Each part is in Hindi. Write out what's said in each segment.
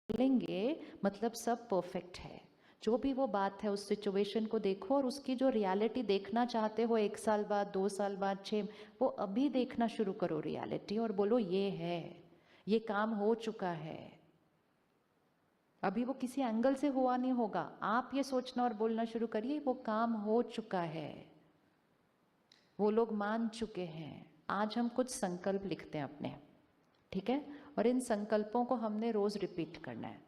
बोलेंगे मतलब सब परफेक्ट है। जो भी वो बात है उस सिचुएशन को देखो और उसकी जो रियलिटी देखना चाहते हो 1 साल बाद, 2 साल बाद, 6, वो अभी देखना शुरू करो रियलिटी और बोलो ये है, ये काम हो चुका है। अभी वो किसी एंगल से हुआ नहीं होगा, आप ये सोचना और बोलना शुरू करिए वो काम हो चुका है, वो लोग मान चुके हैं। आज हम कुछ संकल्प लिखते हैं अपने, ठीक है, और इन संकल्पों को हमने रोज रिपीट करना है।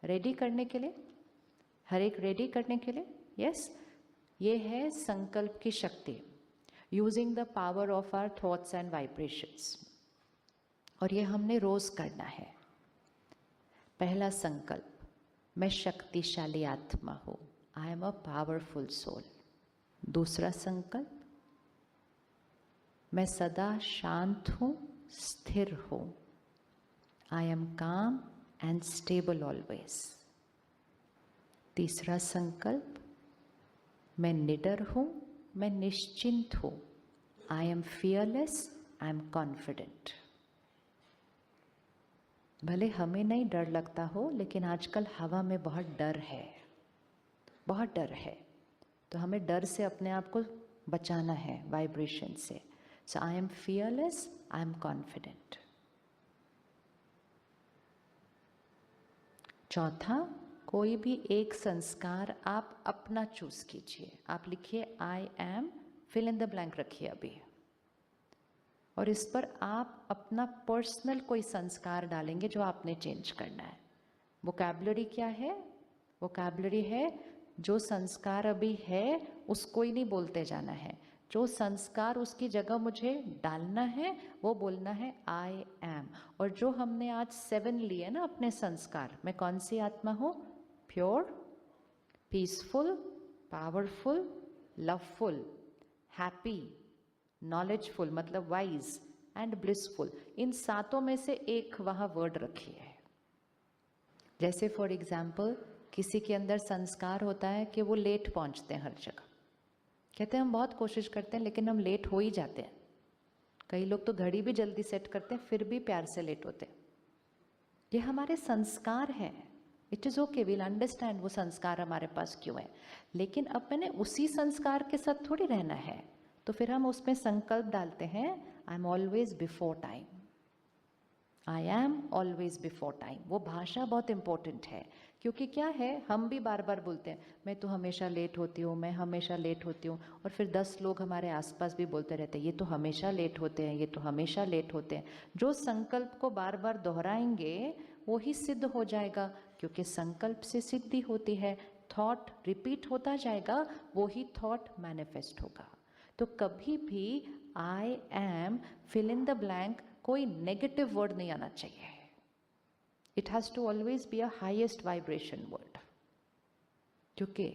रेडी करने के लिए, हर एक रेडी करने के लिए, यस। ये है संकल्प की शक्ति, using the power of our thoughts and vibrations, और ये हमने रोज करना है। पहला संकल्प, मैं शक्तिशाली आत्मा हूं, I am a powerful soul. दूसरा संकल्प, मैं सदा शांत हूं, स्थिर हूं, I am calm and stable always. तीसरा संकल्प, मैं निडर हूं, मैं निश्चिंत हूं, I am fearless, I am confident. भले हमें नहीं डर लगता हो, लेकिन आजकल हवा में बहुत डर है, बहुत डर है, तो हमें डर से अपने आप को बचाना है, वाइब्रेशन से। So I am fearless, I am confident. चौथा, कोई भी एक संस्कार आप अपना चूज कीजिए। आप लिखिए I am, fill in the blank रखिए अभी, और इस पर आप अपना पर्सनल कोई संस्कार डालेंगे जो आपने चेंज करना है। वोकैबुलरी क्या है? वोकैबुलरी है जो संस्कार अभी है उसको ही नहीं बोलते जाना है, जो संस्कार उसकी जगह मुझे डालना है वो बोलना है आई एम। और जो हमने आज 7 लिए ना अपने संस्कार, मैं कौन सी आत्मा हूँ? Pure, peaceful, powerful, loveful, happy, knowledgeful मतलब वाइज एंड ब्लिसफुल। इन सातों में से एक वहाँ वर्ड रखिए। जैसे फॉर एग्जाम्पल किसी के अंदर संस्कार होता है कि वो लेट पहुंचते हैं हर जगह, कहते हैं हम बहुत कोशिश करते हैं लेकिन हम लेट हो ही जाते हैं। कई लोग तो घड़ी भी जल्दी सेट करते हैं फिर भी प्यार से लेट होते हैं। ये हमारे संस्कार हैं। It is okay, will understand वो संस्कार हमारे पास क्यों है, लेकिन अब मैंने उसी संस्कार के साथ थोड़ी रहना है। तो फिर हम उसमें संकल्प डालते हैं I am always before time, I am always before time. वो भाषा बहुत इंपॉर्टेंट है, क्योंकि क्या है, हम भी बार बार बोलते हैं मैं तो हमेशा लेट होती हूँ, मैं हमेशा लेट होती हूँ, और फिर 10 लोग हमारे आसपास भी बोलते रहते हैं ये तो हमेशा लेट होते हैं, ये तो हमेशा लेट होते हैं। जो संकल्प को बार बार दोहराएंगे वो ही सिद्ध हो जाएगा, क्योंकि संकल्प से सिद्धि होती है। थॉट रिपीट होता जाएगा, वो ही थॉट मैनिफेस्ट होगा। तो कभी भी I am, fill in the blank, कोई नेगेटिव वर्ड नहीं आना चाहिए। It has to always be a highest vibration word, क्योंकि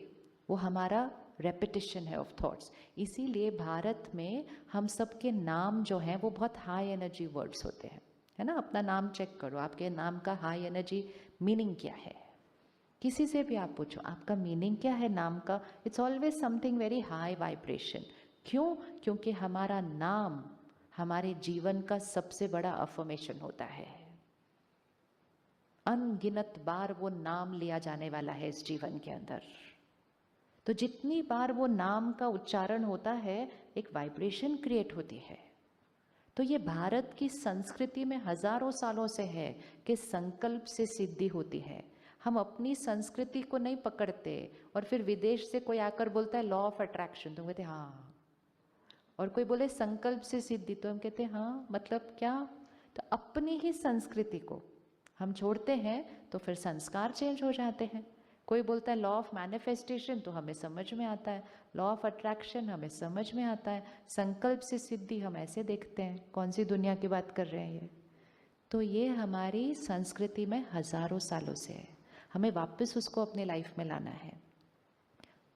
वो हमारा रेपिटेशन है ऑफ थॉट्स। इसीलिए भारत में हम सबके नाम जो हैं वो बहुत हाई एनर्जी वर्ड्स होते हैं, है ना। अपना नाम चेक करो, आपके नाम का हाई एनर्जी मीनिंग क्या है। किसी से भी आप पूछो आपका मीनिंग क्या है नाम का, it's always something very high vibration. क्यों? क्योंकि हमारा नाम हमारे जीवन का सबसे बड़ा अफर्मेशन होता है। अनगिनत बार वो नाम लिया जाने वाला है इस जीवन के अंदर। तो जितनी बार वो नाम का उच्चारण होता है एक वाइब्रेशन क्रिएट होती है। तो ये भारत की संस्कृति में हजारों सालों से है कि संकल्प से सिद्धि होती है। हम अपनी संस्कृति को नहीं पकड़ते, और फिर विदेश से कोई आकर बोलता है लॉ ऑफ अट्रैक्शन, तो कहते हाँ, और कोई बोले संकल्प से सिद्धि, तो हम कहते हैं हाँ, मतलब क्या। तो अपनी ही संस्कृति को हम छोड़ते हैं तो फिर संस्कार चेंज हो जाते हैं। कोई बोलता है लॉ ऑफ मैनिफेस्टेशन, तो हमें समझ में आता है, लॉ ऑफ अट्रैक्शन हमें समझ में आता है, संकल्प से सिद्धि हम ऐसे देखते हैं, कौन सी दुनिया की बात कर रहे हैं ये। तो ये हमारी संस्कृति में हजारों सालों से है, हमें वापस उसको अपनी लाइफ में लाना है।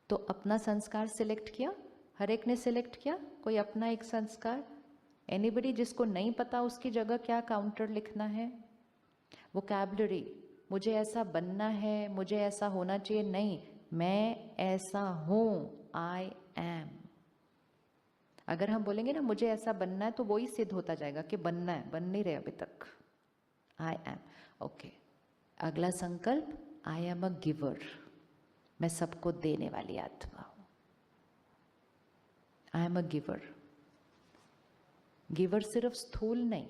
तो अपना संस्कार सिलेक्ट किया, हर एक ने सिलेक्ट किया कोई अपना एक संस्कार। एनीबडी जिसको नहीं पता उसकी जगह क्या काउंटर लिखना है? वोकैबुलरी, मुझे ऐसा बनना है, मुझे ऐसा होना चाहिए, नहीं, मैं ऐसा हूं, आई एम। अगर हम बोलेंगे ना मुझे ऐसा बनना है, तो वो ही सिद्ध होता जाएगा कि बनना है, बन नहीं रहे अभी तक। I am, okay. अगला संकल्प, आई एम अ गिवर, मैं सबको देने वाली आत्मा हूं। I am a giver. Giver सिर्फ स्थूल नहीं,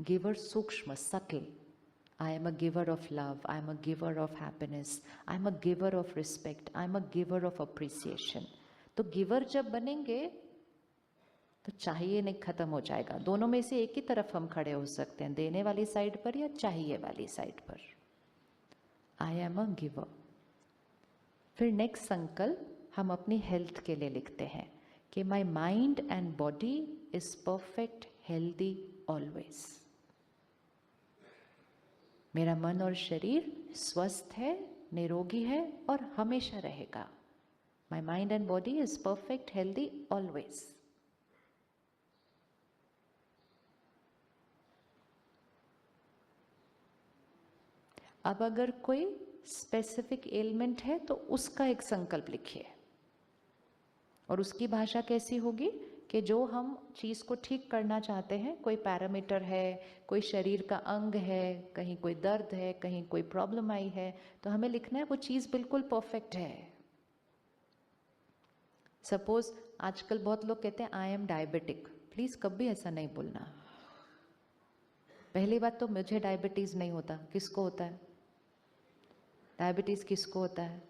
गिवर सूक्ष्म, subtle. I am a giver of love, I am a giver of happiness, I am a giver of respect, I am a giver of appreciation. तो गिवर जब बनेंगे तो चाहिए नहीं खत्म हो जाएगा। दोनों में से एक ही तरफ हम खड़े हो सकते हैं, देने वाली साइड पर या चाहिए वाली साइड पर। आई एम अ गिवर। फिर नेक्स्ट संकल्प हम अपनी हेल्थ के लिए लिखते हैं कि my mind and body is perfect, healthy always. मेरा मन और शरीर स्वस्थ है, निरोगी है और हमेशा रहेगा। My mind and body is perfect, healthy always. अब अगर कोई स्पेसिफिक एलिमेंट है तो उसका एक संकल्प लिखिए, और उसकी भाषा कैसी होगी कि जो हम चीज़ को ठीक करना चाहते हैं, कोई पैरामीटर है, कोई शरीर का अंग है, कहीं कोई दर्द है, कहीं कोई प्रॉब्लम आई है, तो हमें लिखना है वो चीज़ बिल्कुल परफेक्ट है। सपोज आजकल बहुत लोग कहते हैं आई एम डायबिटिक। प्लीज़ कभी ऐसा नहीं बोलना। पहली बात तो मुझे डायबिटीज़ नहीं होता, किसको होता है? डायबिटीज़ किसको होता है?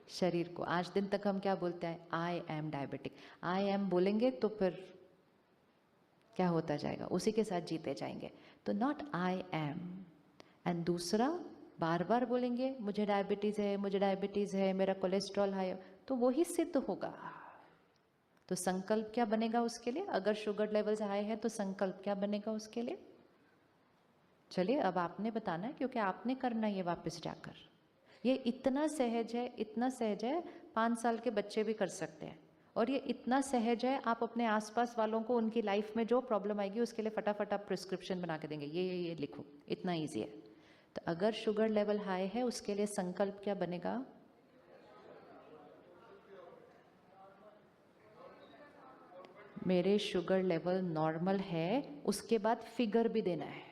शरीर को। आज दिन तक हम क्या बोलते हैं? I am diabetic. I am बोलेंगे तो फिर क्या होता जाएगा? उसी के साथ जीते जाएंगे। तो नॉट आई एम। एंड दूसरा, बार बार बोलेंगे मुझे डायबिटीज़ है, मुझे डायबिटीज़ है, मेरा कोलेस्ट्रॉल हाई, तो वही सिद्ध होगा। तो संकल्प क्या बनेगा उसके लिए? अगर शुगर लेवल्स हाई है तो संकल्प क्या बनेगा उसके लिए? चलिए अब आपने बताना है, क्योंकि आपने करना ये वापस जाकर। ये इतना सहज है, इतना सहज है, 5 साल के बच्चे भी कर सकते हैं। और ये इतना सहज है, आप अपने आसपास वालों को उनकी लाइफ में जो प्रॉब्लम आएगी उसके लिए फटाफट आप प्रिस्क्रिप्शन बना के देंगे, ये लिखो, इतना ईजी है। तो अगर शुगर लेवल हाई है उसके लिए संकल्प क्या बनेगा? मेरे शुगर लेवल नॉर्मल है, उसके बाद फिगर भी देना है।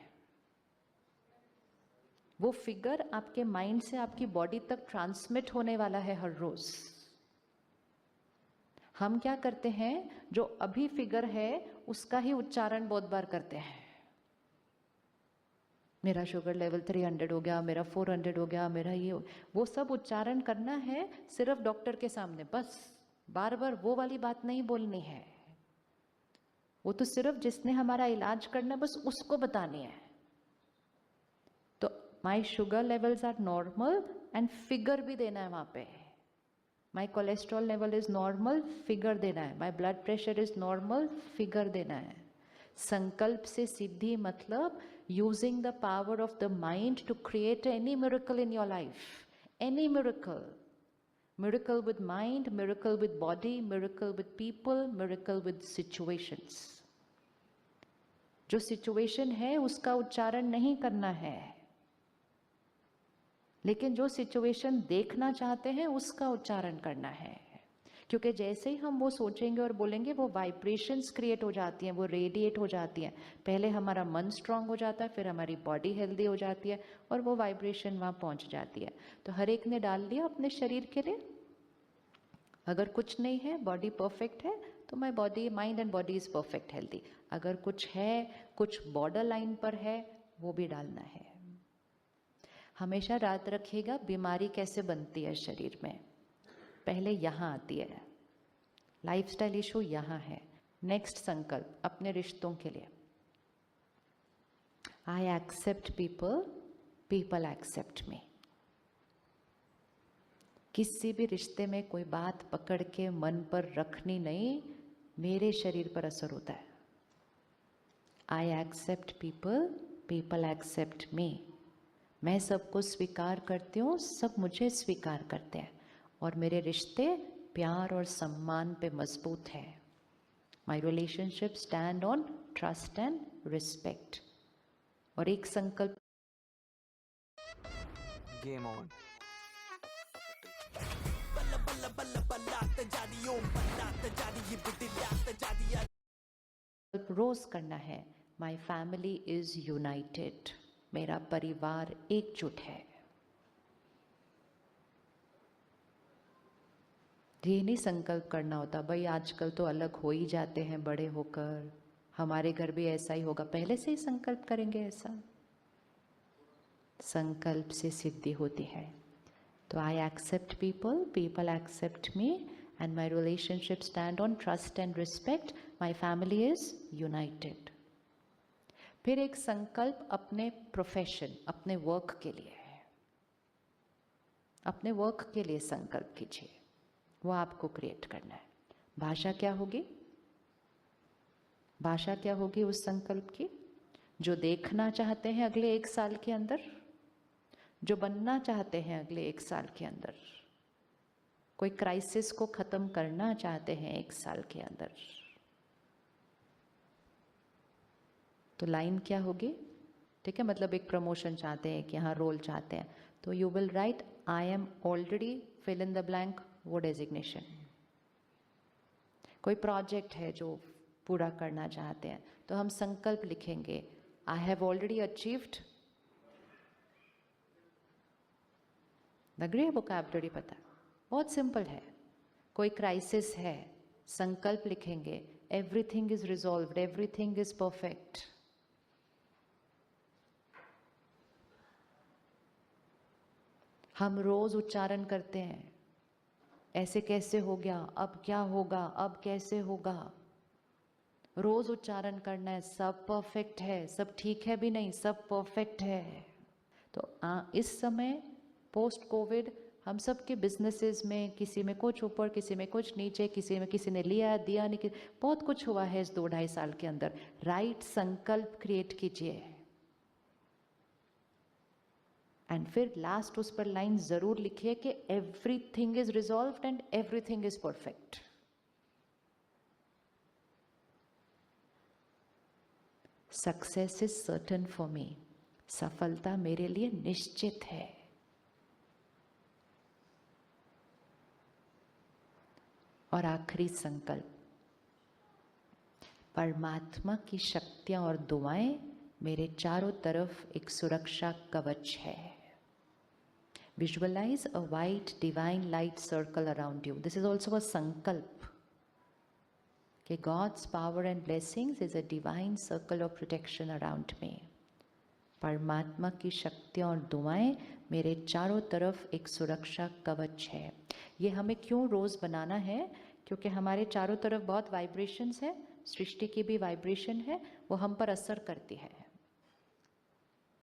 वो फिगर आपके माइंड से आपकी बॉडी तक ट्रांसमिट होने वाला है हर रोज। हम क्या करते हैं, जो अभी फिगर है उसका ही उच्चारण बहुत बार करते हैं। मेरा शुगर लेवल 300 हो गया, मेरा 400 हो गया, मेरा ये, वो सब उच्चारण करना है सिर्फ डॉक्टर के सामने, बस। बार बार वो वाली बात नहीं बोलनी है। वो तो सिर्फ जिसने हमारा इलाज करना है बस उसको बतानी है। तो my sugar levels are normal and figure भी देना है वहां पे। My cholesterol level is normal, figure देना है। My blood pressure is normal, figure देना है। संकल्प से सिद्धि मतलब using the power of the mind to create any miracle in your life. Any miracle. Miracle with mind, miracle with body, miracle with people, miracle with situations. जो सिचुएशन है उसका उच्चारण नहीं करना है, लेकिन जो सिचुएशन देखना चाहते हैं उसका उच्चारण करना है। क्योंकि जैसे ही हम वो सोचेंगे और बोलेंगे वो वाइब्रेशंस क्रिएट हो जाती हैं, वो रेडिएट हो जाती हैं। पहले हमारा मन स्ट्रांग हो जाता है, फिर हमारी बॉडी हेल्दी हो जाती है और वो वाइब्रेशन वहाँ पहुँच जाती है। तो हर एक ने डाल दिया अपने शरीर के लिए। अगर कुछ नहीं है, बॉडी परफेक्ट है, तो my body, mind and body is perfect healthy. अगर कुछ है, कुछ बॉर्डर लाइन पर है, वो भी डालना है। हमेशा याद रखिएगा बीमारी कैसे बनती है शरीर में। पहले यहाँ आती है, लाइफस्टाइल इशू यहाँ है। नेक्स्ट संकल्प अपने रिश्तों के लिए, I accept people, people accept me. किसी भी रिश्ते में कोई बात पकड़ के मन पर रखनी नहीं, मेरे शरीर पर असर होता है। I accept people, people accept me. मैं सबको स्वीकार करती हूँ, सब मुझे स्वीकार करते हैं और मेरे रिश्ते प्यार और सम्मान पे मजबूत है। माई relationship stand on trust and respect. और एक संकल्प, गेम ऑन। रोज करना है, माई फैमिली इज यूनाइटेड। मेरा परिवार एकजुट है। ये नहीं संकल्प करना होता भाई आजकल तो अलग हो ही जाते हैं बड़े होकर, हमारे घर भी ऐसा ही होगा, पहले से ही संकल्प करेंगे ऐसा। संकल्प से सिद्धि होती है। तो I accept people, people accept me, and my relationship stand on trust and respect, my family is united. फिर एक संकल्प अपने प्रोफेशन, अपने वर्क के लिए है। अपने वर्क के लिए संकल्प कीजिए, वो आपको क्रिएट करना है। भाषा क्या होगी? भाषा क्या होगी उस संकल्प की? जो देखना चाहते हैं अगले 1 साल के अंदर, जो बनना चाहते हैं अगले 1 साल के अंदर, कोई क्राइसिस को खत्म करना चाहते हैं 1 साल के अंदर, तो लाइन क्या होगी? ठीक है, मतलब एक प्रमोशन चाहते हैं कि हाँ रोल चाहते हैं, तो you will write I am already fill in the blank वो डेजिग्नेशन। कोई प्रोजेक्ट है जो पूरा करना चाहते हैं, तो हम संकल्प लिखेंगे आई हैव ऑलरेडी अचीव्ड। लग रही है वोकैबुलरी पता? बहुत सिंपल है। कोई क्राइसिस है, संकल्प लिखेंगे everything is resolved, everything is perfect. हम रोज उच्चारण करते हैं ऐसे कैसे हो गया, अब क्या होगा, अब कैसे होगा। रोज उच्चारण करना है सब परफेक्ट है, सब ठीक है भी नहीं, सब परफेक्ट है। तो इस समय पोस्ट कोविड हम सब के बिजनेसेस में किसी में कुछ ऊपर, किसी में कुछ नीचे, किसी ने लिया दिया नहीं, बहुत कुछ हुआ है इस 2-2.5 साल के अंदर। राइट संकल्प क्रिएट कीजिए, एंड फिर लास्ट उस पर लाइन जरूर लिखिए कि everything is resolved and everything is perfect. Success is certain for me, सफलता मेरे लिए निश्चित है। और आखिरी संकल्प, परमात्मा की शक्तियां और दुआएं मेरे चारों तरफ एक सुरक्षा कवच है। Visualize a white divine light circle around you. This is also a sankalp. Okay, God's power and blessings is a divine circle of protection around me. परमात्मा की शक्तियाँ और दुआएं मेरे चारों तरफ एक सुरक्षा कवच है। ये हमें क्यों रोज बनाना है? क्योंकि हमारे चारों तरफ बहुत वाइब्रेशंस है, सृष्टि की भी वाइब्रेशन है, वो हम पर असर करती है।